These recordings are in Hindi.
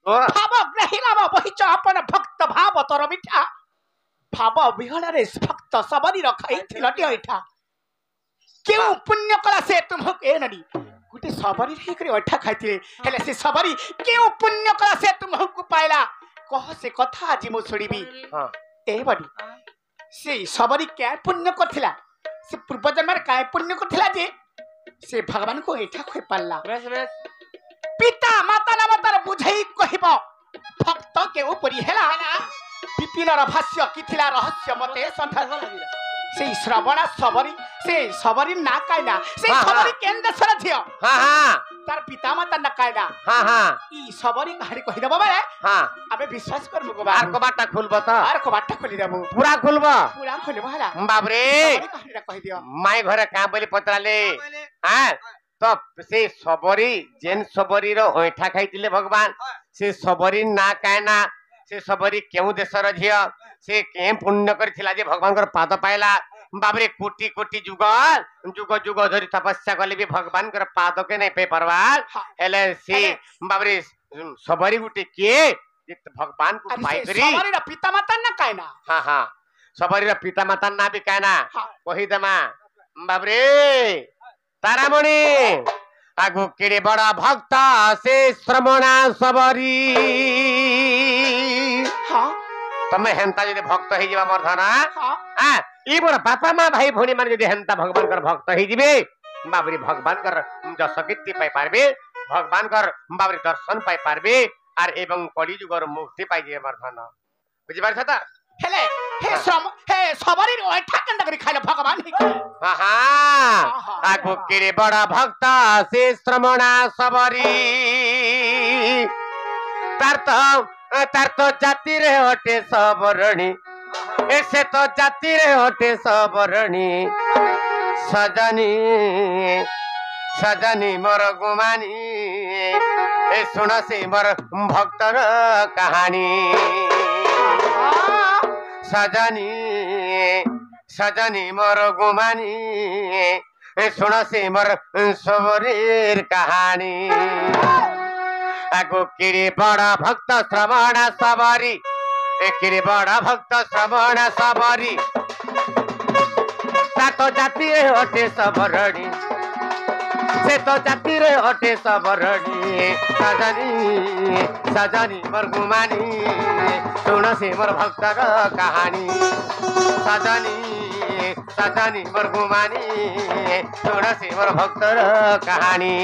भाव ग्रहिलाम बहिच अपन भक्त भाव तर मिठा भाव विहण रे भक्त सबरी रखाइथिल टिइठा केउ पुण्य कला से तुमको ए नडी गुटे सबरी रे करे अठा खाइथिले हेले से सबरी केउ पुण्य कला से तुमको पाइला कह से कथा आज मु सुनिबी हां ए बडी से सबरी क्या पुण्य करथिला से पूर्व जन्म रे काय पुण्य करथिला जे से भगवान को एठा खोइ पाला बेस पिता माता ना माता बुझाई कहबो भक्त के ऊपरी हेला विपिन भाष्य किथिला रहस्य मते संथा से श्रवण सबरी ना कायना से सबरी केंद्र सर थियो हां हां तार पिता माता ना कायना हां हां ई सबरी कहानी कहि देबो बे हां अबे विश्वास कर मुगो बा आर को बाटा खुलबो त आर को बाटा खोली देबो पूरा खुलबो हला बाप रे कहानी रा कहि दियो माई घरे का बोली पतराले हां तो से सबरी जेन सबरी रो ओठा खाइतिले भगवान से सबरी ना कायना से सबरी केउ देशर झियो से के पुण्य करथिला जे भगवान कर पाद पाइला बाबरे कोटि कोटि जुग जुग जुग धरि तपस्या कले भी भगवान कर पाद के नै पे परवाल हेले से बाबरे सबरी गुटे के भगवान को पाई करी सबरी रा पिता माता ना कायना हां हां सबरी रा पिता माता ना भी कायना कहि दमा बाबरे तारामणि आगु केड़े बड़ा भक्त से श्रमणा सबरी हां तमे हेंता जदि भक्त हे जिबा मरधना हां ई मोर बापा मां भाई भोनी माने जदि हेंता भगवान कर भक्त हे जिबे बाबरी भगवान कर जस कीर्ति पाई पारबे भगवान कर बाबरी दर्शन पाई पारबे आर एवं कली जुगर मुक्ति पाई जे मरधना बुझि पारछ त हेले हे सबरी ओठा कंदा करी खाइले भगवान हां हां आगु केरे बड़ा भक्त से श्रमणा सबरी तार तो जाति रे हटे सबरणी ऐसे तो जाति रे हटे सबरणी सजनी सजनी मोर गुमानी ए सुन से मोर भक्तर कहानी सजनी सजनी मोर गुमानी ए सुन से मोर सबरीर कहानी आगो किरी बड़ा भक्त श्रवण सबरी किरी बड़ा भक्त श्रवण सबरी तो जाति रे हटे सबरणी से तो जाति रे हटे सबरणी सजनी सजनी मोर गुमानी सुन से मोर भक्तर कहानी सजनी सजनी मोर गुमानी सुन से मोर भक्तर कहानी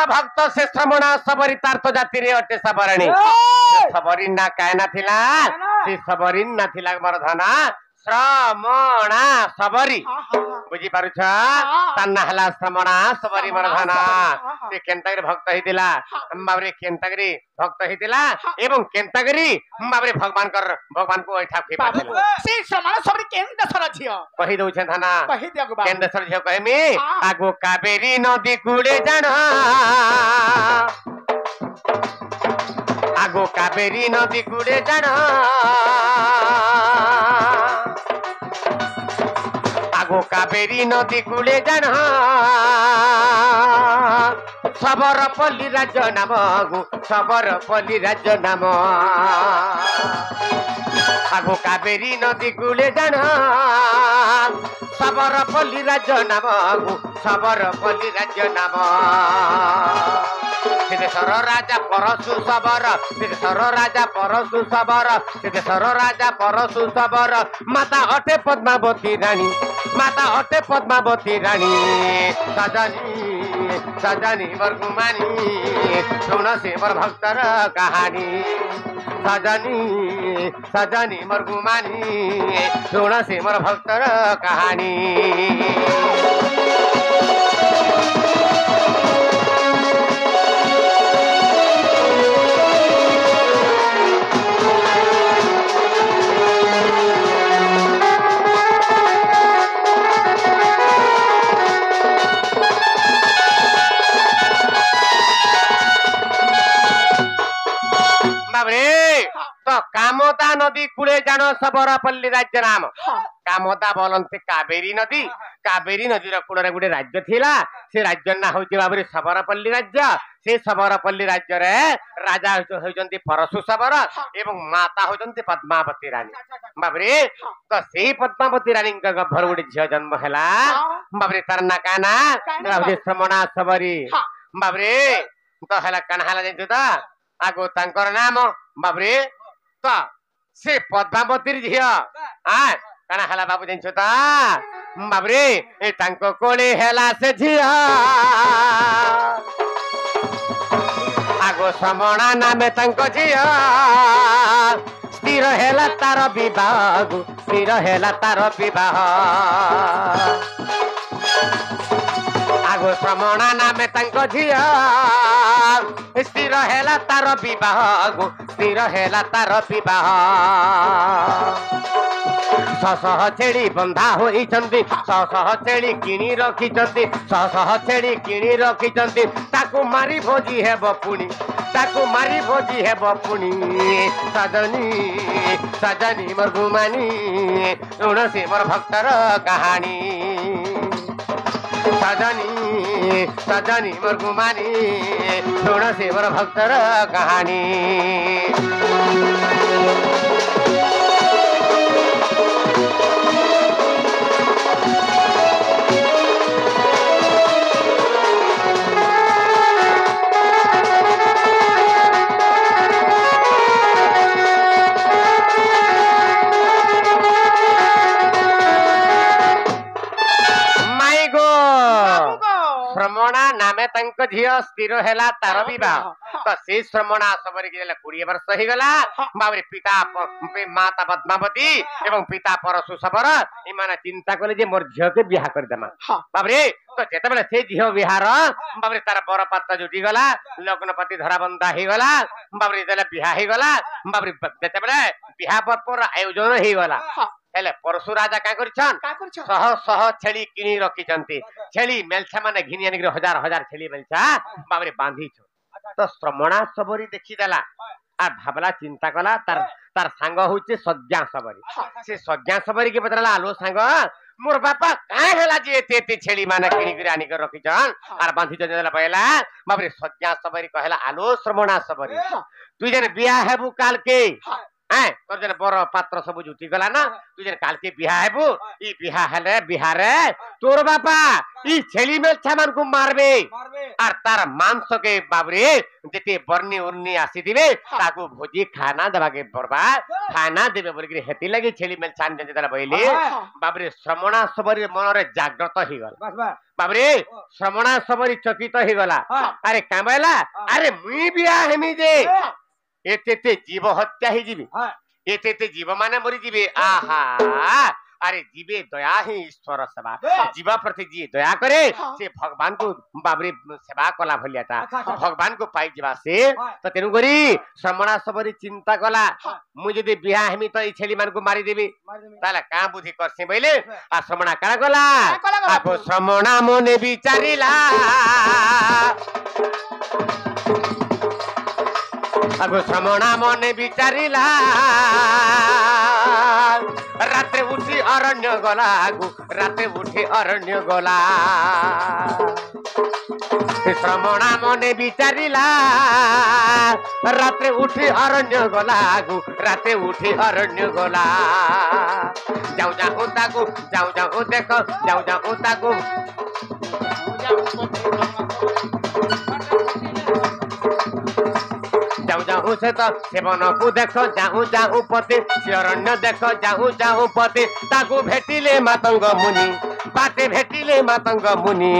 भक्त से श्रमणा सबरी तार तो जाति रे अटे सबरणी सबरी ना कायना थिला से सबरी ना थिला मरधना श्रमणा सबरी बुझी पारुछ तन्ना हला श्रमणा सबरी मरधना से केंतागरी भक्त हितिला बाबरे केंतागरी भक्त हितिला एवं केंतागरी बाबरे भगवान को ऐठा खि पाथिला से श्रमणा सबरी केंद सर छियो कहि दउ छ थाना कहि दियो बा केंद सर छियो कहमी आगो कावेरी नदी कूले जान आगो कावेरी नदी कूले जान आगो कावेरी नदी कूले जान सबर पल्ली राज्य नाम आगो सबर पल्ली राज्य नाम आगो कावेरी नदी कूले जान सबर पल्ली राज्य नाम आगो सबर पल्ली राज्य नाम सिद्धेश्वर राजा परशु सबर सिद्धेश्वर राजा परशु सबर सिद्धेश्वर राजा परशु सबर माता अटे पद्मावती रानी माता अटे पद्मावती रानी सजनी सजनी बरगुमानी सुन से बर भक्तर कहानी सजनी सजनी मरगुमानी सुन से बर भक्तर कहानी नदी कूले जान सबरपल्ली राज्य नाम हाँ कामदा बोलते कावेरी नदी कावेरी नदी कूल गोटे राज्य थिला से राज्य ना हूँ बाबू सबरपल्ली राज्य से सबरपल्ली राज्य रे राजा होती परशु शबर एवं माता होती पद्मावती रानी बाबरे तो से पद्मावती रानी गर्भर गोटे झील जन्म है बाबरे तार ना का ना बाबरे श्रमणा सबरी बाबरे तो है काना जानते तो आगो तांकर नाम बाबरे तो से पद्मावती झील हाँ काना है बाबू जानते तो बाबरे ए तांको कोले हेला से झील आगो श्रमणा नामे तांको झील स्थिर हेला तार विवाह स्थिर हेला तार विवाह आगो श्रमणा नामे तांको झील स्थिर हेला तार विवाह स्थिर हेला तार विवाह शह छेड़ी बंधा होइचंती शह छेड़ी किणी रखिचंती शह छेड़ी किणी रखिचंती ताकू मारी भोजी हेब पुणी ताकू मारी भोजी हेब पुणी सजनी सजनी मोर गुमानी सुन से मोर भक्तर कहानी सजनी सजनी मोर गुमानी सुन से मोर भक्तर कहानी श्रमणा नामे तांको झील स्थिर हेला तार विवाह तो से श्रमणा सबरी के 20 वर्ष हो गला बाबरे पिता माता पद्मावती एवं पिता परशु शबर इमाने चिंता कले जे मोर झील के बियाह कर देमा बाबरे तो जेते बेले से झील बिहार बाबरे तार बर पात्र जुटी गला लग्नपति धराबंधा हो गला बाबरे जेले बियाह हो गला बाबरे जेते बेले बियाह पर आयोजन हो गला हेले परशु राजा का करछन सह सह छेली किणी रखिचंती छेली मेलछा माने घिनी आनी हजार हजार छेली मेलछा बाबरे बांधी छ तो श्रमणा सबरी देखि देला आ भाबला चिंता कला तार तार सांग होचे सज्ञा सबरी से सज्ञा सबरी के बदला आलो सांग मोर बापा काहे हला जे एते छेली माने किणी गिरी आनी कर रखिचन आर बांधी देला पहला बाबरे सज्ञा सबरी कहला आलो श्रमणा सबरी तू जने बियाह हेबु काल के तोर जन बर पात्र सब जुटी गला ना तू जन काल के बिहा हेबु ई बिहा हेले बिहारे तोर बापा ई छेली में छामान को मारबे आर तार मांस के बाबरे जेते बरनी उरनी आसी दिबे ताको भोजी खाना देबा के बरबा खाना देबे बोल के हेती लगी छेली में छान जते तला बइले बाबरे श्रमणा सबरी मन रे जागृत ही गला बाबरे श्रमणा सबरी चकित ही गला अरे कामला अरे मुई बिहा हेमी जे एते जीव हत्या ही जीवी एते जीव माने मरी जीवे आहा अरे जीवे दया ही ईश्वर सेवा जीवा प्रति जी दया करे से भगवान को बाबरी सेवा कला भलियाटा भगवान को पाई जीवा से तो तेनु करी श्रमणा सबरी चिंता कला मु जदी बिहा हेमी तो ई छेली मान को मारी देबी ताला का बुद्धि करसे बइले आ श्रमणा करा गला आ श्रमणा मने विचारिला आगो श्रमणा मने विचारिला रात्रे उठी अरण्य गला आगो रात्रे उठी अरण्य गला श्रमणा मने विचारिला रात्रे उठी अरण्य गला आगो रात्रे उठी अरण्य गला जाऊ जाऊ ताको जाऊ जाऊ देखो जाऊ जाऊ ताको जाऊ जाऊ से तो सेवन को देखो जाऊ जाऊ पति शरण्य देखो जाऊ जाऊ पति ताकू भेटिले मातंग मुनि बाटे भेटिले मातंग मुनि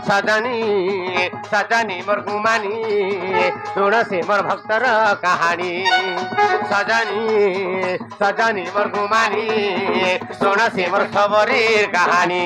सजनी सजनी मोर गुमानी सुन से मोर भक्तर कहानी सजनी सजनी मोर गुमानी सुन से मोर सबरीर कहानी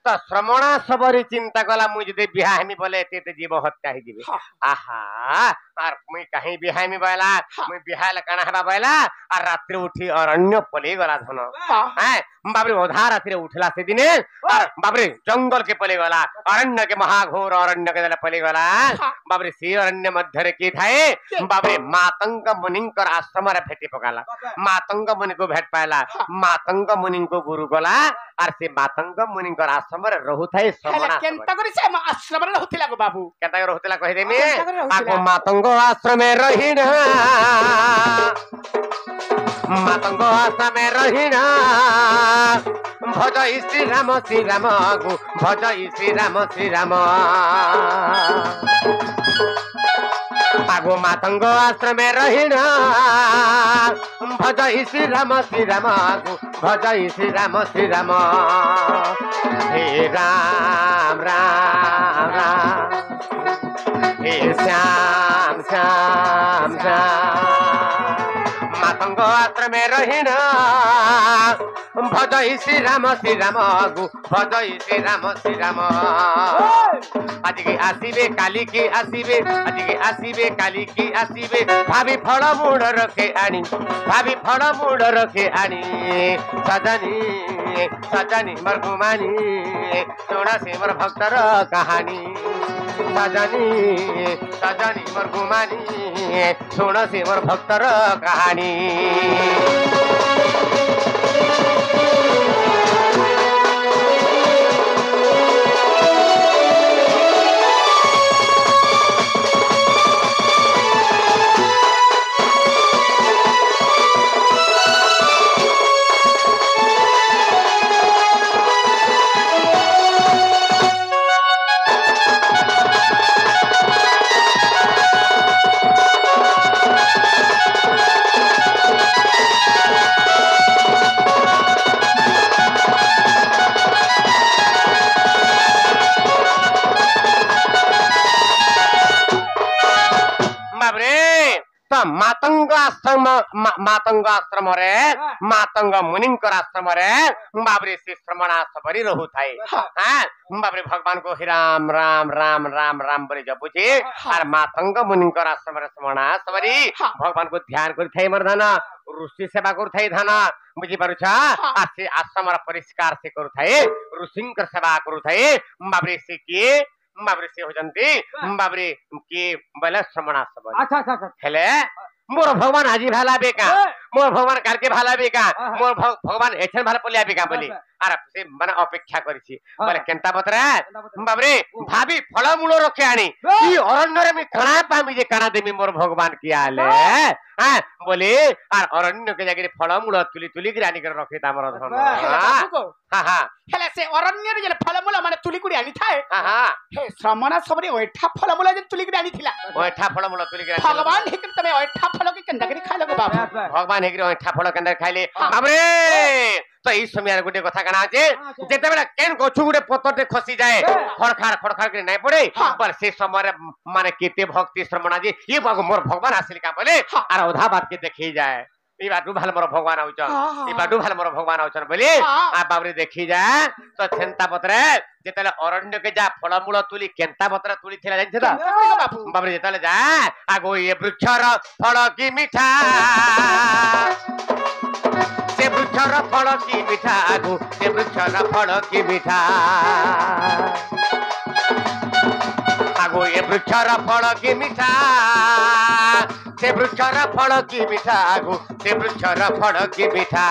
तो श्रमणा सबरी चिंता कला मुझे जदि बिहा हेमी बोले ते जीव हत्या ही जीवे हाँ। आहा आर मुई कहीं बिहा हेमी बोला हाँ। मुई बिहा ल काना हेबा बोला और रात्रि उठी अरण्य पले गला धन हाँ। हैं बाबरे ओधा रात्रि उठला से दिने और बाबरे जंगल के पले गला अरण्य के महाघोर अरण्य के पले गला हाँ। बाबरे से अरण्य मध्य रे की थाए बाबरे मातंग मुनिंकर आश्रम रे भेटी पकाला मातंग मुनि को भेट पाला मातंग मुनि को गुरु गला और से मातंग मुनिंकर आश्रम रे रहु थाए हेले श्रमणा केनता करी से आश्रम रे रहतिला गो बाबू केनता रहतिला कहि देमी केनता करे रहतिला? आगो मातंग आश्रम में रहिना मातंग आश्रम में रहिना भज श्री राम आगो भज श्री राम आगो मातंग आश्रम में रहिना भज श्री राम आगो भज श्री राम हे राम राम राम हे श्याम श्याम श्याम मातंग आश्रम में रहिना भज श्री राम आगु भज श्री राम आज के आसीबे काली की आसीबे आज के आसीबे काली की आसीबे भाभी फल मूड रखे आनी भाभी फल मूड रखे आनी सजनी सजनी मरगुमानी सोना से मर भक्तर कहानी सजनी सजनी मरगुमानी सोना से मर भक्तर कहानी मातंग आश्रम रे मातंग मुनिंकर आश्रम रे बाबरे से श्रमणा सबरी रहु थाए हां बाबरे भगवान को राम राम राम राम राम बोले जपुछे और मातंग मुनिंकर आश्रम रे श्रमणा सबरी भगवान को ध्यान कर थाए मर्दन ऋषि सेवा कर थाए धन बुझी पारुछा आ से आश्रम रा परिष्कार से कर थाए ऋषिंकर सेवा कर थाए बाबरे से के बाबरे से हो जंती बाबरे के बले श्रमणा सबरी अच्छा अच्छा अच्छा हेले मोर भगवान आजी भाला बेका मोर भगवान काल के भाला बेका मोर भगवान एछन भाला पलिया बेका बोली आर से माने अपेक्षा करिछि बोले केनता बतरा बाबरे भाभी फल मूल रखे आनी ई अरण्य रे मी कणा पामी जे कणा देमी मोर भगवान की आले हां बोले आर अरण्य के जागे फल मूल तुली तुली गिरानी कर रखे तामर धन हां हां हेले से अरण्य रे जे फल मूल माने तुली कुडी आनी थाए हां हां हे श्रमणा सबरी ओठा फल मूल जे तुली कुडी आनी थिला ओठा फल मूल तुली गिरानी भगवान हेकन तमे ओठा फल के केनता करी खाइलो गो बाबू भगवान हेकरी ओठा फल केनता खाइले बाबरे तो ई समय गोटे कथा कना আছে जेते बेला केन गछु गुटे पत्तरते खसी जाए खड़खाड़ के नहीं पड़े पर से समय माने केते भक्ति श्रमणा जी ये मोर भगवान आसिल का बोले आर ओधा बात के देखी जाए ई बाटू भाल मोर भगवान आउचन ई बाटू भाल मोर भगवान आउचन बोले आ बाबरे देखी जाए तो छेंता पत्रे जेतले अरण्य के जा फलमूल तुली केंता पत्र तुली थिला जानि छदा बाबरे जेतले जा आगो ये वृक्षर फल की मिठा से वृक्षर फल की मिठा आगो से वृक्षर फल की मिठा आगो ये वृक्षर फल की मिठा से वृक्षर फल की मिठा आगो से वृक्षर फल की मिठा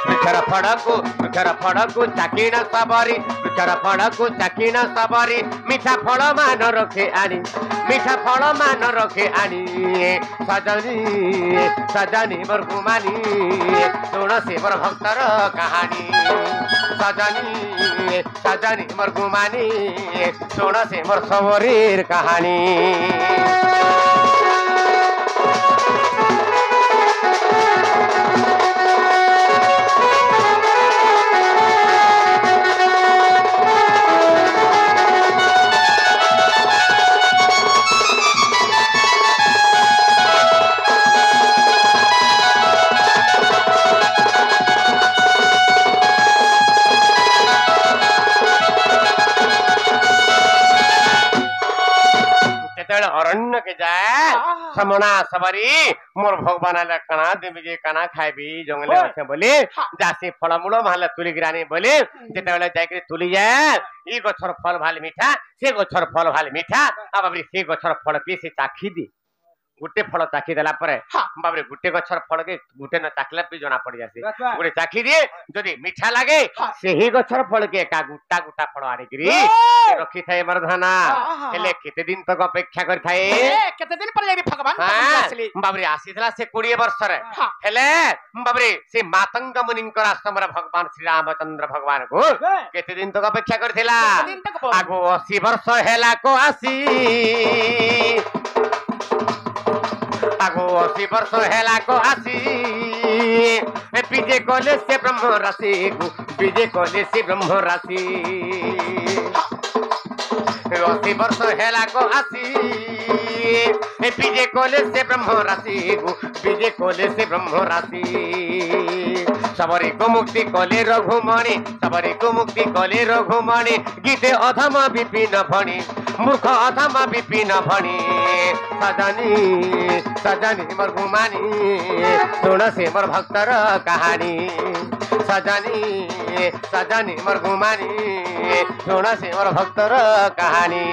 वृक्षर फल को चाकिण सबरी वृक्षर फल को चाकिण सबरी मीठा फल मान रखे आनी मीठा फल मान रखे आनी सजनी सजनी मोर गुमानी सुन से मोर भक्तर कहानी सजनी सजनी मोर गुमानी सुन से मोर सबरीर कहानी जेतेबेले अरण्य के जाए समणा सबरी मोर भगवान आले कणा देबी जे कणा खाइबी जंगले अच्छे बोली जासी फलमूल माले तुली गिरानी बोली जेतेबेले जाके तुली जाए ई गछर फल भाल मीठा से गछर फल भाल मीठा आ बाबरी से गछर फल पी से चाखी दी गुटे फल चाखी देला परे बाबरे गुटे गछर फल के गुटे न चाखला पे जना पड़ जासी गुटे चाखी दिए जदी मीठा लागे से ही गछर फल के का गुटा गुटा फल आनी गिरी रखी थाए मरधना हेले केते दिन तक अपेक्षा कर थाए केते दिन पर जाई भगवान आसली बाबरे आसीथला से 20 वर्ष रे हेले बाबरे से मातंग मुनिंकर आश्रम रे भगवान श्री रामचंद्र भगवान को केते दिन तक अपेक्षा करथिला आगो 80 वर्ष हेला को आसी आगो 80 वर्ष हेला को आसी विजय कले से ब्रह्म राशि विजय कले से ब्रह्म राशि 80 वर्ष हेला को आसी विजय कले से ब्रह्म राशि विजय कले से ब्रह्म राशि सबरी को मुक्ति कले रघुमणि सबरी को मुक्ति कले रघुमणि गीते अधम विपिन भणी मूर्ख अधम विपिन भणी सजनी सजनी मोर घुमानी सुन से मोर भक्तर कहानी सजनी सजनी मोर घुमानी सुन से मोर भक्तर कहानी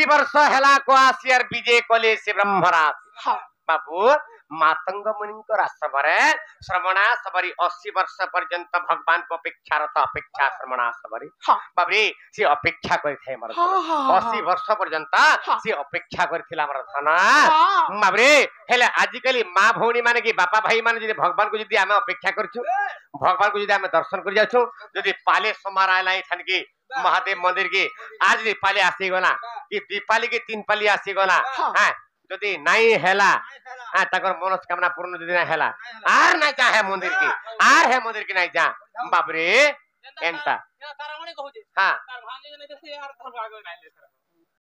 वर्ष हेला को आसियार विजय कले से ब्रह्मराशि बाबू मातंग मुनिंकर आश्रम श्रवणा सबरी 80 वर्ष पर्यंत भगवान को अपेक्षारत अपेक्षा श्रवणा सबरी बाबरी से अपेक्षा करथे मर 80 वर्ष पर्यंत से अपेक्षा करथिला हमर धना बाबरे हेले आजिकली मां भौणी माने की बापा भाई माने जदी भगवान को जदी हमें अपेक्षा करछु भगवान को जदी हमें दर्शन कर जाछु जदी पाले सोमार आइलाई थान की महादेव मंदिर की आज दीपाली आसी गला कि दीपाली की 3 पाली आसी गला हां जदी नाही हेला ताकर मनोकामना पूर्ण जदी ना हेला आर ना चाहे मंदिर की आर है मंदिर की नाही जा बाप रे एंता तारामणि कहू जे हां तार भांगे नै से यार धर्म आगे नाही ले